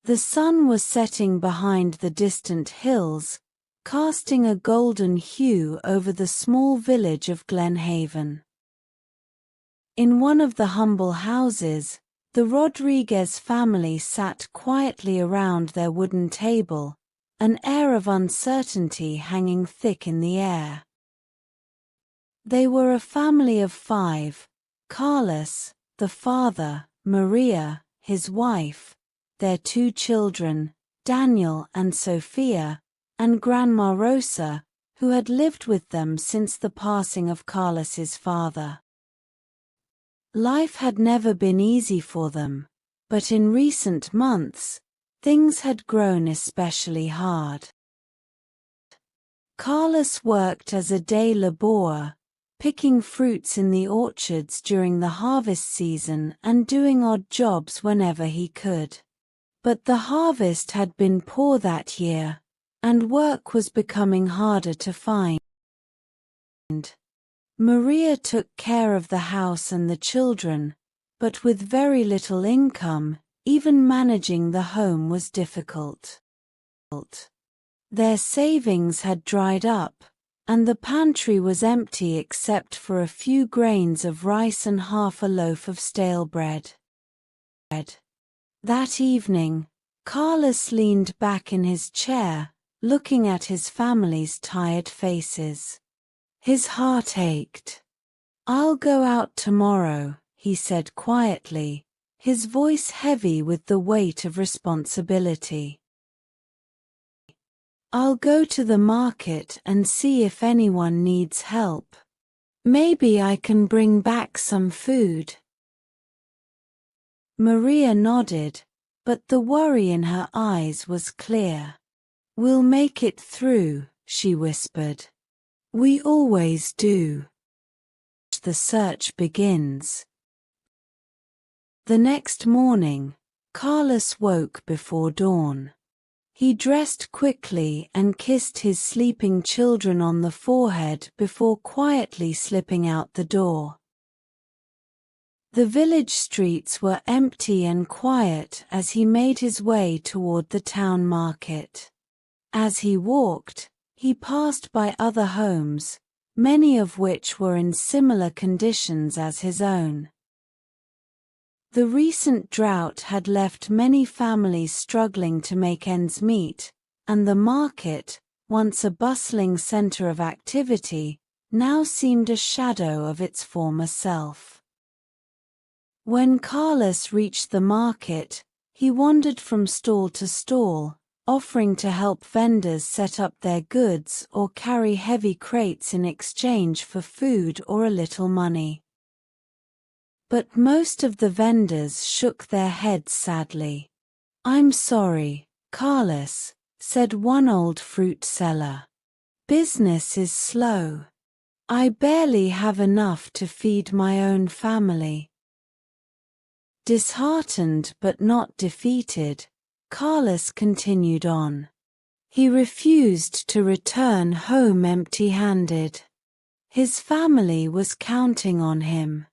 The sun was setting behind the distant hills, casting a golden hue over the small village of Glenhaven. In one of the humble houses, the Rodriguez family sat quietly around their wooden table, an air of uncertainty hanging thick in the air. They were a family of 5: Carlos, the father, Maria, his wife, their 2 children, Daniel and Sophia, and Grandma Rosa, who had lived with them since the passing of Carlos's father. Life had never been easy for them, but in recent months, things had grown especially hard. Carlos worked as a day laborer, picking fruits in the orchards during the harvest season and doing odd jobs whenever he could. But the harvest had been poor that year, and work was becoming harder to find. Maria took care of the house and the children, but with very little income, even managing the home was difficult. Their savings had dried up, and the pantry was empty except for a few grains of rice and half a loaf of stale bread. That evening, Carlos leaned back in his chair, looking at his family's tired faces. His heart ached. "I'll go out tomorrow," he said quietly, his voice heavy with the weight of responsibility. "I'll go to the market and see if anyone needs help. Maybe I can bring back some food." Maria nodded, but the worry in her eyes was clear. "We'll make it through," she whispered. "We always do." The search begins. The next morning, Carlos woke before dawn. He dressed quickly and kissed his sleeping children on the forehead before quietly slipping out the door. The village streets were empty and quiet as he made his way toward the town market. As he walked, he passed by other homes, many of which were in similar conditions as his own. The recent drought had left many families struggling to make ends meet, and the market, once a bustling center of activity, now seemed a shadow of its former self. When Carlos reached the market, he wandered from stall to stall, offering to help vendors set up their goods or carry heavy crates in exchange for food or a little money. But most of the vendors shook their heads sadly. "I'm sorry, Carlos," said one old fruit seller. "Business is slow. I barely have enough to feed my own family." Disheartened but not defeated, Carlos continued on. He refused to return home empty-handed. His family was counting on him.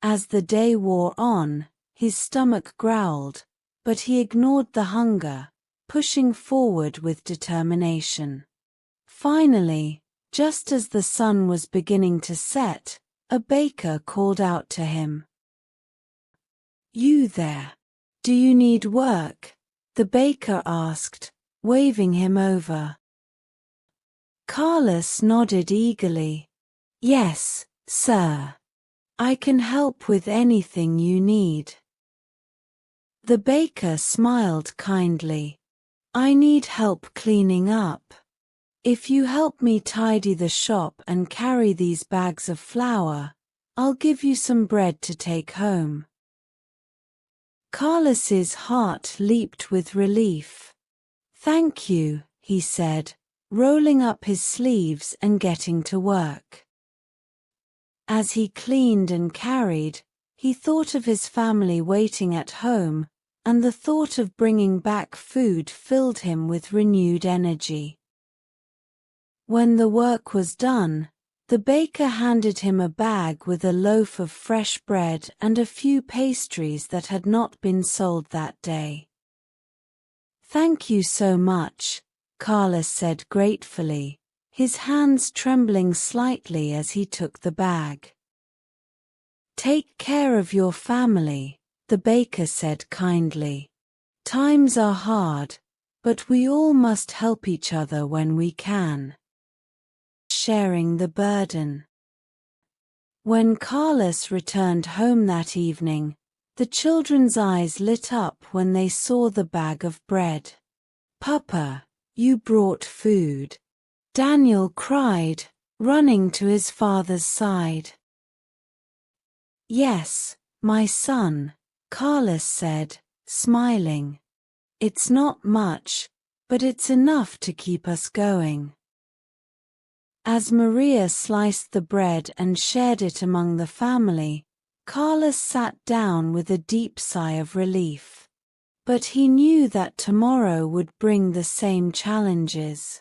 As the day wore on, his stomach growled, but he ignored the hunger, pushing forward with determination. Finally, just as the sun was beginning to set, a baker called out to him. "You there. Do you need work?" the baker asked, waving him over. Carlos nodded eagerly. "Yes, sir. I can help with anything you need." The baker smiled kindly. "I need help cleaning up. If you help me tidy the shop and carry these bags of flour, I'll give you some bread to take home." Carlos's heart leaped with relief. "Thank you," he said, rolling up his sleeves and getting to work. As he cleaned and carried, he thought of his family waiting at home, and the thought of bringing back food filled him with renewed energy. When the work was done, The baker handed him a bag with a loaf of fresh bread and a few pastries that had not been sold that day. "Thank you so much," Carlos said gratefully, his hands trembling slightly as he took the bag. "Take care of your family," the baker said kindly. "Times are hard, but we all must help each other when we can." Sharing the burden. When Carlos returned home that evening, the children's eyes lit up when they saw the bag of bread. "Papa, you brought food," Daniel cried, running to his father's side. "Yes, my son," Carlos said, smiling. "It's not much, but it's enough to keep us going." As Maria sliced the bread and shared it among the family, Carlos sat down with a deep sigh of relief. But he knew that tomorrow would bring the same challenges.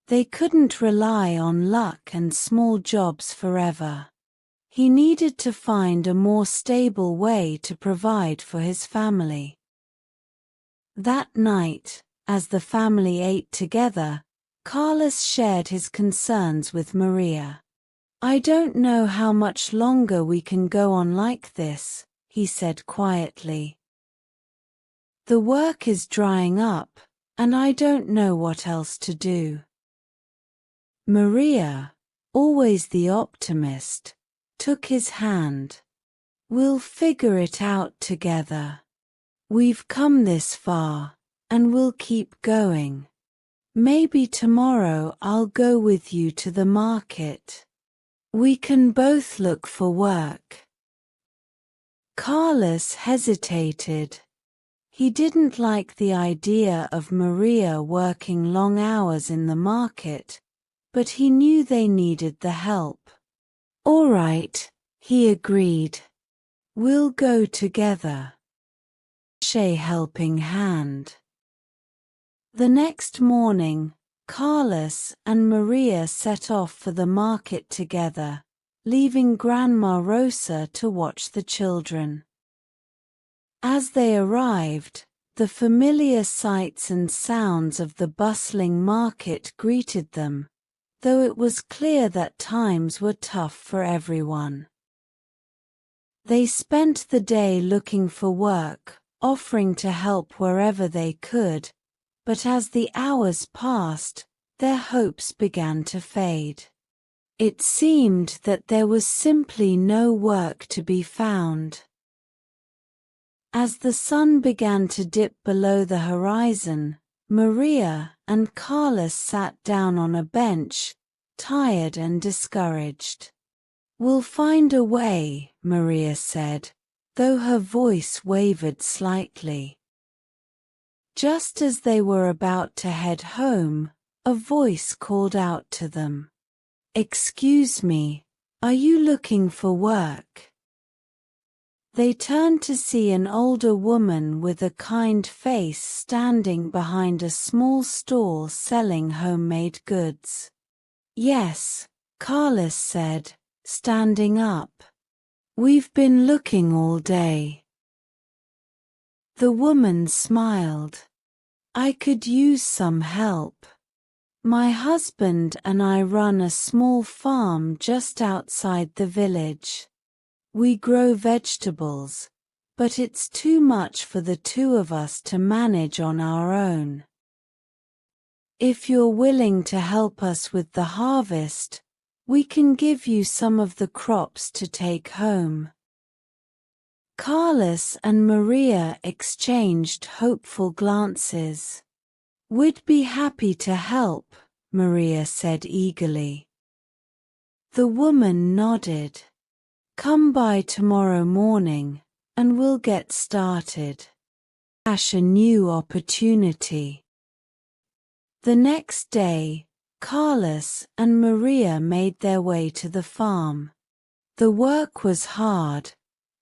They couldn't rely on luck and small jobs forever. He needed to find a more stable way to provide for his family. That night, as the family ate together, Carlos shared his concerns with Maria. "I don't know how much longer we can go on like this," he said quietly. "The work is drying up, and I don't know what else to do." Maria, always the optimist, took his hand. "We'll figure it out together. We've come this far, and we'll keep going. Maybe tomorrow I'll go with you to the market. We can both look for work." Carlos hesitated. He didn't like the idea of Maria working long hours in the market, but he knew they needed the help. "All right," he agreed. "We'll go together." A helping hand. The next morning, Carlos and Maria set off for the market together, leaving Grandma Rosa to watch the children. As they arrived, the familiar sights and sounds of the bustling market greeted them, though it was clear that times were tough for everyone. They spent the day looking for work, offering to help wherever they could, but as the hours passed, their hopes began to fade. It seemed that there was simply no work to be found. As the sun began to dip below the horizon, Maria and Carlos sat down on a bench, tired and discouraged. "We'll find a way," Maria said, though her voice wavered slightly. Just as they were about to head home, a voice called out to them. "Excuse me, are you looking for work?" They turned to see an older woman with a kind face standing behind a small stall selling homemade goods. "Yes," Carlos said, standing up. "We've been looking all day." The woman smiled. "I could use some help. My husband and I run a small farm just outside the village. We grow vegetables, but it's too much for the two of us to manage on our own. If you're willing to help us with the harvest, we can give you some of the crops to take home." Carlos and Maria exchanged hopeful glances. "We'd be happy to help," Maria said eagerly. The woman nodded. "Come by tomorrow morning, and we'll get started." A new opportunity. The next day, Carlos and Maria made their way to the farm. The work was hard,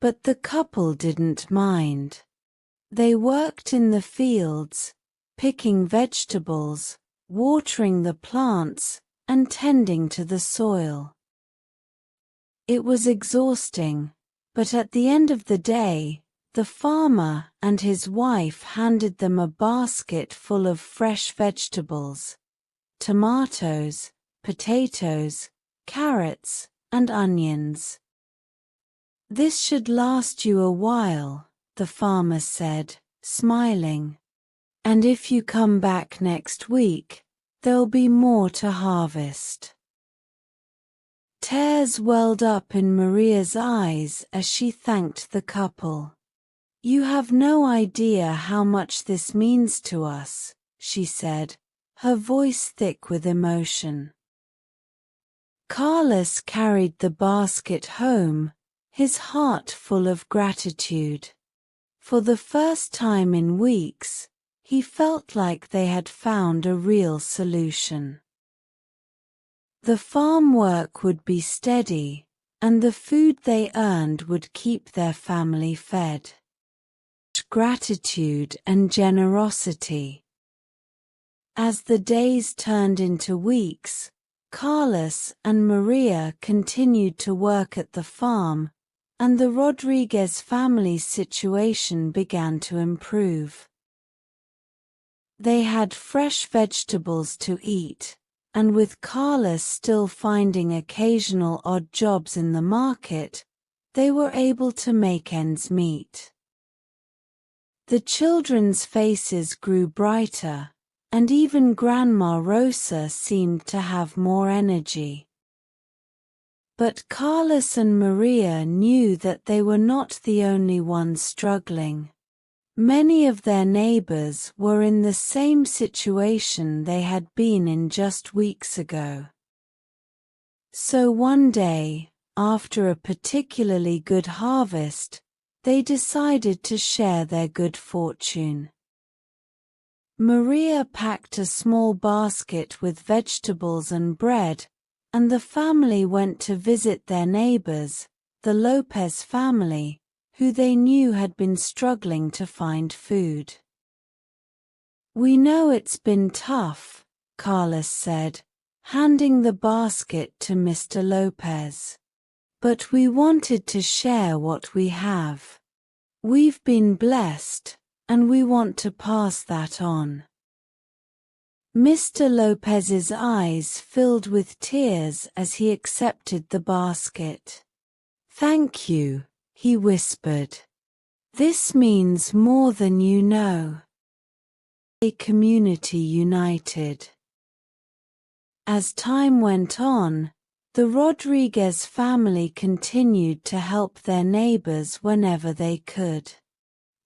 but the couple didn't mind. They worked in the fields, picking vegetables, watering the plants, and tending to the soil. It was exhausting, but at the end of the day, the farmer and his wife handed them a basket full of fresh vegetables: tomatoes, potatoes, carrots, and onions. "This should last you a while," the farmer said, smiling. "And if you come back next week, there'll be more to harvest." Tears welled up in Maria's eyes as she thanked the couple. "You have no idea how much this means to us," she said, her voice thick with emotion. Carlos carried the basket home, his heart full of gratitude. For the first time in weeks, he felt like they had found a real solution. The farm work would be steady, and the food they earned would keep their family fed. Gratitude and generosity. As the days turned into weeks, Carlos and Maria continued to work at the farm, and the Rodriguez family's situation began to improve. They had fresh vegetables to eat, and with Carlos still finding occasional odd jobs in the market, they were able to make ends meet. The children's faces grew brighter, and even Grandma Rosa seemed to have more energy. But Carlos and Maria knew that they were not the only ones struggling. Many of their neighbors were in the same situation they had been in just weeks ago. So one day, after a particularly good harvest, they decided to share their good fortune. Maria packed a small basket with vegetables and bread, and the family went to visit their neighbors, the Lopez family, who they knew had been struggling to find food. "We know it's been tough," Carlos said, handing the basket to Mr. Lopez. "But we wanted to share what we have. We've been blessed, and we want to pass that on." Mr. Lopez's eyes filled with tears as he accepted the basket. "Thank you," he whispered. "This means more than you know." A community united. As time went on, the Rodriguez family continued to help their neighbors whenever they could.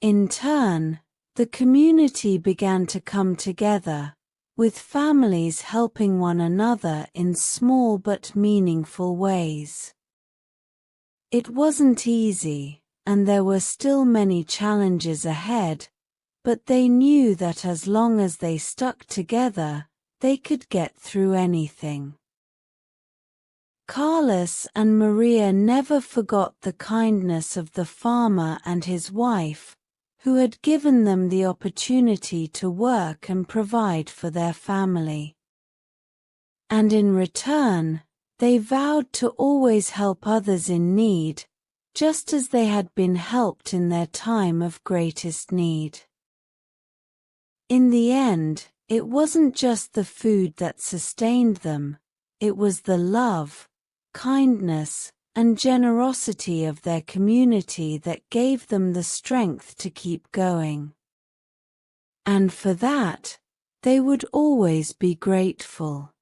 In turn, the community began to come together, with families helping one another in small but meaningful ways. It wasn't easy, and there were still many challenges ahead, but they knew that as long as they stuck together, they could get through anything. Carlos and Maria never forgot the kindness of the farmer and his wife, who had given them the opportunity to work and provide for their family. And in return, they vowed to always help others in need, just as they had been helped in their time of greatest need. In the end, it wasn't just the food that sustained them, it was the love, kindness, and generosity of their community that gave them the strength to keep going. And for that, they would always be grateful.